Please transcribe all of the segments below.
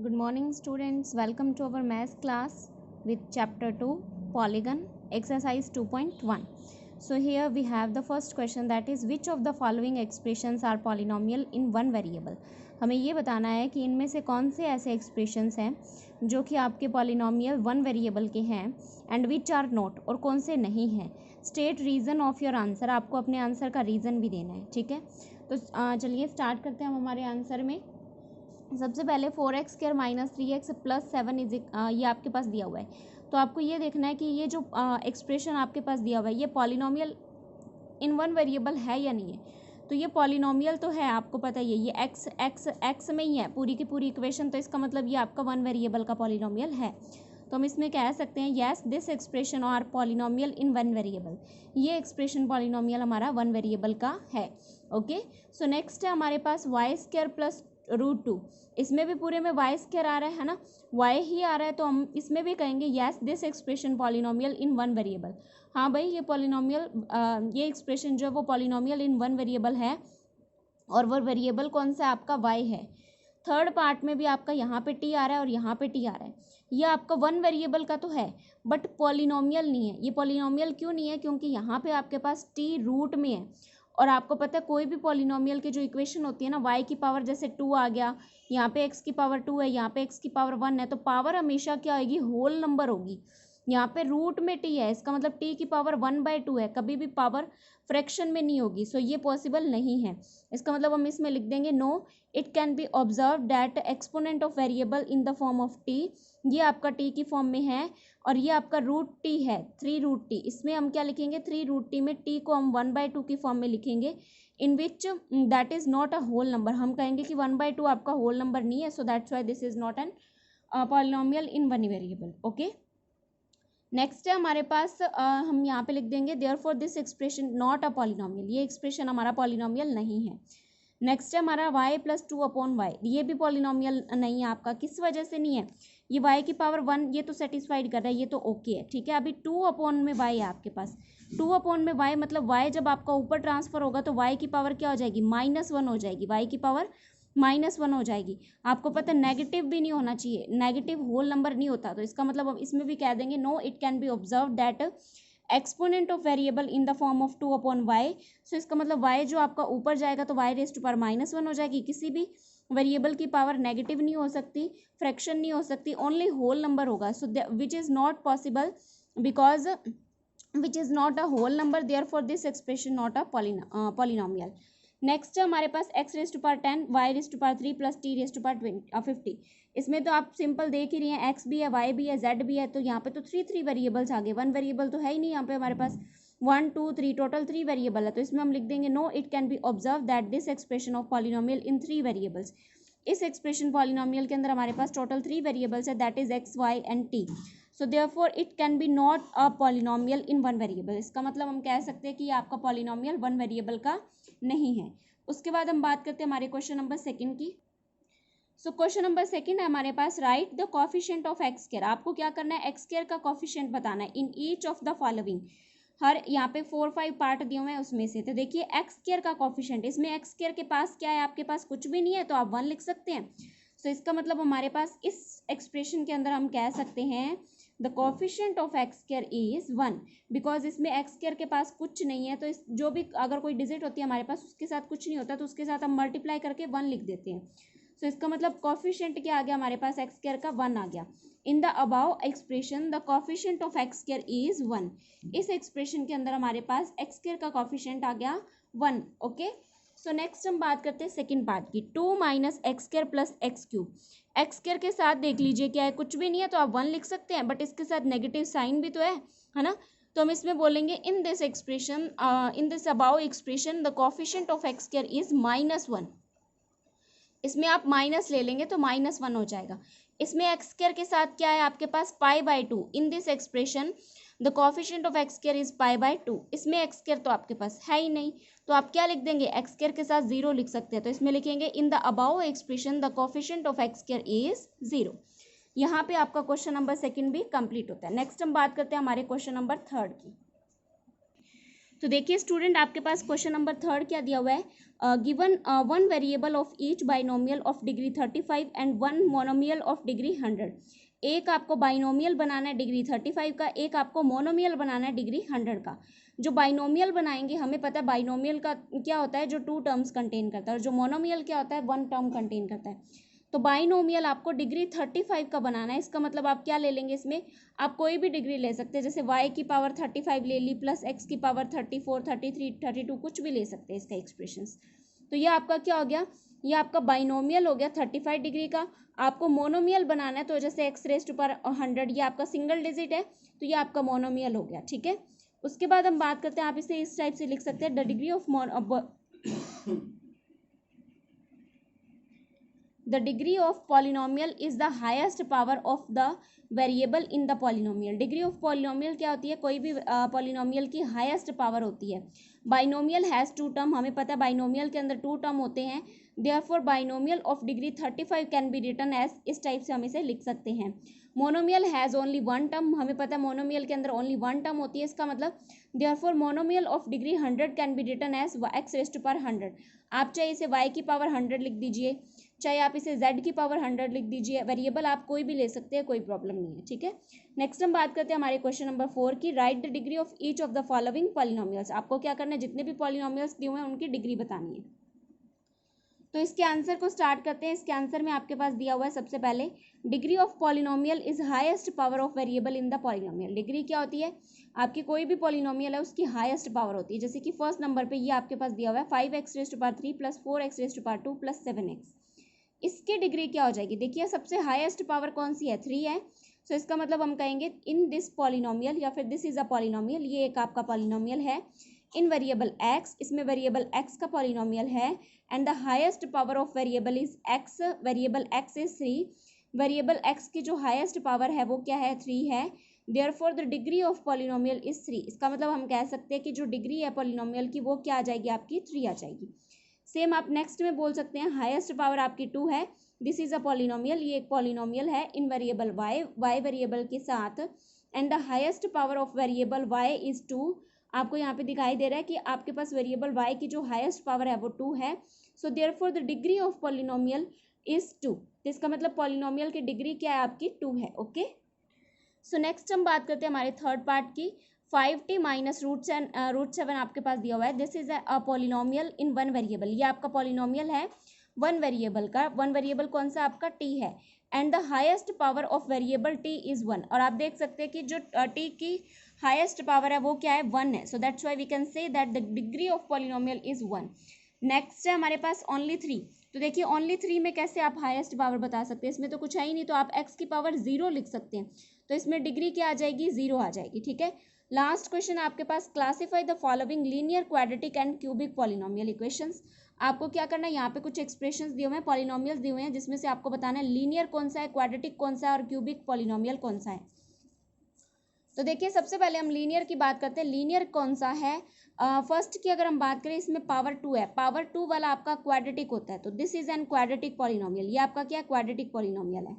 Good morning students, welcome to our math class with chapter 2 polygon exercise 2.1. So here we have the first question, that is which of the following expressions are polynomial in one variable. हमें ये बताना है कि इनमें से कौन से ऐसे expressions हैं जो कि आपके polynomial one variable के हैं and which are not, और कौन से नहीं हैं. State reason of your answer, आपको अपने आंसर का रीज़न भी देना है. ठीक है, तो चलिए स्टार्ट करते हैं हम हमारे आंसर में. सबसे पहले 4x square minus 3x plus 7 ये आपके पास दिया हुआ है. तो आपको ये देखना है कि ये जो एक्सप्रेशन आपके पास दिया हुआ है ये पॉलिनोमियल इन वन वेरिएबल है या नहीं है. तो ये पॉलिनोमियल तो है, आपको पता ही है, ये x में ही है पूरी की पूरी इक्वेशन, तो इसका मतलब ये आपका वन वेरिएबल का पॉलिनोमियल है. तो हम इसमें कह सकते हैं yes this expression are polynomial in one variable. ये एक्सप्रेशन पॉलिनोमियल हमारा वन वेरिएबल का है. ओके, सो नेक्स्ट है हमारे पास वाई स्क्वायर प्लस √2. इसमें भी पूरे में वाई स्क्वायर आ रहा है ना, वाई ही आ रहा है, तो हम इसमें भी कहेंगे yes this expression polynomial in one variable. हाँ भाई, ये पॉलिनोमियल ये एक्सप्रेशन जो है वो पॉलिनोमियल इन वन वेरिएबल है, और वो वेरिएबल कौन सा आपका वाई है. थर्ड पार्ट में भी आपका यहाँ पे टी आ रहा है और यहाँ पे टी आ रहा है. ये आपका वन वेरिएबल का तो है बट पॉलिनोमियल नहीं है. ये पॉलिनोमियल क्यों नहीं है? क्योंकि यहाँ पे आपके पास टी रूट में है, और आपको पता है कोई भी पॉलिनोमियल की जो इक्वेशन होती है ना, y की पावर जैसे 2 आ गया, यहाँ पे x की पावर 2 है, यहाँ पे x की पावर 1 है, तो पावर हमेशा क्या होगी? होल नंबर होगी. यहाँ पे रूट में t है, इसका मतलब t की पावर 1/2 है, कभी भी पावर फ्रैक्शन में नहीं होगी. सो ये पॉसिबल नहीं है. इसका मतलब हम इसमें लिख देंगे no it can be observe that exponent of variable in the form of t. ये आपका t की फॉर्म में है, और ये आपका √t है, 3√t. इसमें हम क्या लिखेंगे? 3√t में t को हम 1/2 की फॉर्म में लिखेंगे, in which that is not a whole number. हम कहेंगे कि 1/2 आपका होल नंबर नहीं है, so that's why this is not an polynomial in one variable. Okay, next है हमारे पास हम यहाँ पे लिख देंगे therefore this expression not a polynomial. ये एक्सप्रेशन हमारा पॉलिनोमियल नहीं है. नेक्स्ट है हमारा y + 2/y. ये भी पॉलिनोमियल नहीं है आपका. किस वजह से नहीं है? ये y की पावर 1 ये तो सेटिस्फाइड कर रहा है, ये तो ओके है. ठीक है, अभी 2/y है आपके पास. 2/y मतलब y जब आपका ऊपर ट्रांसफर होगा तो y की पावर क्या हो जाएगी? -1 हो जाएगी. y की पावर -1 हो जाएगी. आपको पता है नेगेटिव भी नहीं होना चाहिए, नेगेटिव होल नंबर नहीं होता. तो इसका मतलब हम इसमें भी कह देंगे no it can be observe that exponent of variable in the form of 2/y. So इसका मतलब y जो आपका ऊपर जाएगा तो y⁻1 हो जाएगी. किसी भी वेरिएबल की पावर नेगेटिव नहीं हो सकती, फ्रैक्शन नहीं हो सकती, ओनली होल नंबर होगा. So which is not possible because which is not a whole number, therefore this expression not a polynomial. Next है हमारे पास x⁻10 y⁻3 प्लस t⁻50. इसमें तो आप सिंपल देख ही रही हैं, x भी है, y भी है, z भी है, तो यहाँ पे तो थ्री वेरिएबल्स आ गए. वन वेरिएबल तो है ही नहीं यहाँ पे हमारे पास. 1 2 3 टोटल 3 वेरिएबल है. तो इसमें हम लिख देंगे no it can be observe that this expression of polynomial in 3 variables. इस एक्सप्रेशन पॉलिनोमियल के अंदर हमारे पास टोटल 3 वेरिएबल्स है, that is x y and t. So therefore it can be not a polynomial in one variable. इसका मतलब हम कह सकते हैं कि ये आपका पॉलिनोमियल वन वेरिएबल का नहीं है. उसके बाद हम बात करते हैं हमारे क्वेश्चन नंबर सेकंड की. सो क्वेश्चन नंबर सेकंड है हमारे पास right the coefficient of x square. आपको क्या करना है? x स्क्वायर का कोफिशिएंट बताना है in each of the following. हर यहाँ पे 4-5 पार्ट दिए हुए हैं उसमें से. तो देखिए x स्क्वायर का कोफिशिएंट, इसमें x स्क्वायर के पास क्या है? आपके पास कुछ भी नहीं है, तो आप 1 लिख सकते हैं. सो इसका मतलब हमारे पास इस एक्सप्रेशन के अंदर हम कह सकते हैं the coefficient of x square is 1, because इसमें x स्क्वायर के पास कुछ नहीं है. तो इस जो भी अगर कोई डिजिट होती है हमारे पास उसके साथ कुछ नहीं होता, तो उसके साथ हम मल्टीप्लाई करके 1 लिख देते हैं. सो इसका मतलब कोफिशिएंट क्या आ गया हमारे पास? x स्क्वायर का 1 आ गया. In the above expression the coefficient of x square is 1. इस एक्सप्रेशन के अंदर हमारे पास x स्क्वायर का कोफिशिएंट आ गया 1. ओके, सो नेक्स्ट हम बात करते हैं सेकंड पार्ट की. 2 - x square plus x cube. X square के साथ देख लीजिए क्या है? कुछ भी नहीं है, तो आप 1 लिख सकते हैं, बट इसके साथ नेगेटिव साइन भी तो है ना. तो हम इसमें बोलेंगे in this expression in this above expression the coefficient of x square is -1. इसमें आप माइनस ले लेंगे तो -1 हो जाएगा. इसमें x स्क्वायर के साथ क्या है आपके पास? π/2. In this expression the coefficient of x square is π/2. इसमें x स्क्वायर तो आपके पास है ही नहीं, तो आप क्या लिख देंगे? x स्क्वायर के साथ 0 लिख सकते हैं. तो इसमें लिखेंगे in the above expression the coefficient of x square is 0. यहाँ पे आपका क्वेश्चन नंबर सेकंड भी कंप्लीट होता है. नेक्स्ट हम बात करते हैं हमारे क्वेश्चन नंबर थर्ड की. तो देखिए स्टूडेंट, आपके पास क्वेश्चन नंबर 3 क्या दिया हुआ है, given one variable of each binomial of degree 35 and one monomial of degree 100। एक आपको बाइनोमियल बनाना है डिग्री 35 का, एक आपको मोनोमियल बनाना है डिग्री 100 का। जो बाइनोमियल बनाएंगे, हमें पता है बाइनोमियल का क्या होता है, जो 2 टर्म्स कंटेन करता है, और जो मोनोमियल क्या होता है, 1 टर्म कंटेन करता है। तो बाइनोमियल आपको डिग्री 35 का बनाना है। इसका मतलब आप क्या ले लेंगे, इसमें आप कोई भी डिग्री ले सकते हैं, जैसे y की पावर 35 ले ली प्लस x की पावर 34, 33, 32 कुछ भी ले सकते हैं इसका एक्सप्रेशंस। तो ये आपका क्या हो गया, ये आपका बाइनोमियल हो गया 35 डिग्री का। आपको मोनोमियल बनाना है, तो जैसे x रेज़ टू पावर 100, ये आपका सिंगल डिजिट है, तो ये आपका मोनोमियल हो गया, ठीक है। उसके बाद हम बात करते हैं, आप इसे इस टाइप से लिख सकते हैं, the degree of the degree of polynomial is the highest power of the variable in the polynomial। degree of polynomial क्या होती है, कोई भी polynomial की highest power होती है। binomial has 2 term, हमें पता है binomial के अंदर 2 term होते हैं, therefore binomial of degree 35 can be written as, इस टाइप से हम इसे लिख सकते हैं। मोनोमियल हैज़ ओनली 1 टर्म, हमें पता है मोनोमियल के अंदर ओनली 1 टर्म होती है, इसका मतलब therefore monomial of degree 100 can be written as x raise to power 100। आप चाहे इसे y की पावर 100 लिख दीजिए, चाहे आप इसे z की पावर 100 लिख दीजिए, वेरिएबल आप कोई भी ले सकते हैं, कोई प्रॉब्लम नहीं है, ठीक है। नेक्स्ट हम बात करते हैं हमारे क्वेश्चन नंबर 4 की, right the degree of each of the following polynomials. आपको क्या करना है, जितने भी पॉलिनोमियल्स दिए हुए हैं उनकी डिग्री बतानी है। तो इसके आंसर को स्टार्ट करते हैं। इसके आंसर में आपके पास दिया हुआ है सबसे पहले, degree of polynomial is highest power of variable in the polynomial. Degree क्या होती है, आपकी कोई भी पॉलिनोमियल है उसकी हाईएस्ट पावर होती है। जैसे कि फर्स्ट नंबर पे ये आपके पास दिया हुआ है 5x raise to power 3 plus 4x raise to power 2 plus 7x। इसकी डिग्री क्या हो जाएगी, देखिए सबसे हाईएस्ट पावर कौन सी है, 3 है। सो इसका मतलब हम कहेंगे इन दिस पॉलिनोमियल, या फिर दिस इज अ पॉलिनोमियल, ये एक आपका पॉलिनोमियल है इन वेरिएबल x, इसमें वेरिएबल x का पॉलिनोमियल है, and the highest power of variable is x, variable x is 3। Variable x की जो हाईएस्ट पावर है वो क्या है, 3 है। Therefore the degree of polynomial is 3। इसका मतलब हम कह सकते हैं कि जो डिग्री है पॉलिनोमियल की वो क्या आ जाएगी, आपकी 3 आ जाएगी। सेम आप नेक्स्ट में बोल सकते हैं, हाईएस्ट पावर आपकी 2 है, दिस इज अ पॉलिनोमियल, ये एक पॉलिनोमियल है इन वेरिएबल y वेरिएबल के साथ, and the highest power of variable y is 2। आपको यहाँ पे दिखाई दे रहा है कि आपके पास वेरिएबल y की जो हाईएस्ट पावर है वो 2 है। So therefore the degree of polynomial is 2। तो इसका मतलब पॉलिनोमियल की डिग्री क्या है, आपकी 2 है, ओके। सो नेक्स्ट हम बात करते हैं हमारे थर्ड पार्ट की, 5t माइनस रूट 7 आपके पास दिया हुआ है। This is a polynomial in one variable. ये आपका पॉलिनोमियल है वन वेरिएबल का, वन वेरिएबल कौन सा आपका t है, and the highest power of variable t is 1। और आप देख सकते हैं कि जो t की हाईएस्ट पावर है वो क्या है, 1 है। So that's why we can say that the degree of polynomial is 1। Next है हमारे पास ओनली 3। तो देखिए ओनली 3 में कैसे आप हाईएस्ट पावर बता सकते हैं, इसमें तो कुछ है ही नहीं, तो आप x की पावर 0 लिख सकते हैं, तो इसमें डिग्री क्या आ जाएगी, 0 आ जाएगी, ठीक है। लास्ट क्वेश्चन आपके पास, classify the following linear quadratic and cubic polynomial equations. आपको क्या करना है, यहाँ पे कुछ एक्सप्रेशंस दिए हुए हैं, पॉलिनोमियल्स दिए हुए हैं, जिसमें से आपको बताना है लीनियर कौन सा है, क्वाड्रेटिक कौन सा है, और क्यूबिक पॉलिनोमियल कौन सा है। तो देखिए सबसे पहले हम लीनियर की बात करते हैं, लीनियर कौन सा है। फर्स्ट की अगर हम बात करें, इसमें पावर 2 है, पावर 2 वाला आपका क्वाड्रेटिक होता है, तो this is N quadratic polynomial. ये आपका क्या, क्वाड्रेटिक पॉलिनोमियल है,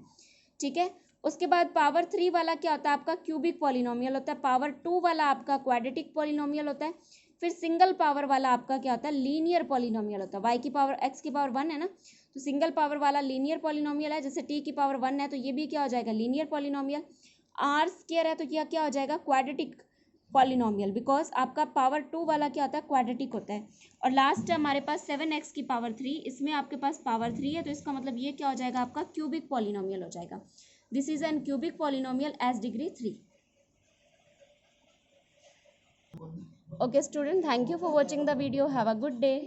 ठीक है। उसके बाद पावर 3 वाला क्या होता है, आपका क्यूबिक पॉलिनोमियल होता है। पावर 2 वाला आपका क्वाड्रेटिक पॉलिनोमियल होता है। फिर सिंगल पावर वाला आपका क्या होता है, लीनियर पॉलिनोमियल होता है। y की पावर x की पावर 1 है ना, तो सिंगल पावर वाला लीनियर पॉलिनोमियल है। जैसे t की पावर 1 है, तो ये भी क्या हो जाएगा, लीनियर पॉलिनोमियल। r स्क्वायर है, तो यह क्या हो जाएगा, क्वाड्रेटिक पॉलिनोमियल, बिकॉज आपका पावर 2 वाला क्या होता है, क्वाड्रेटिक होता है। और लास्ट है हमारे पास 7x की पावर 3, इसमें आपके पास पावर 3 है, तो इसका मतलब ये क्या हो जाएगा, आपका क्यूबिक पॉलिनोमियल हो जाएगा। This is an cubic polynomial as degree 3। Okay student, thank you for watching the video. Have a good day.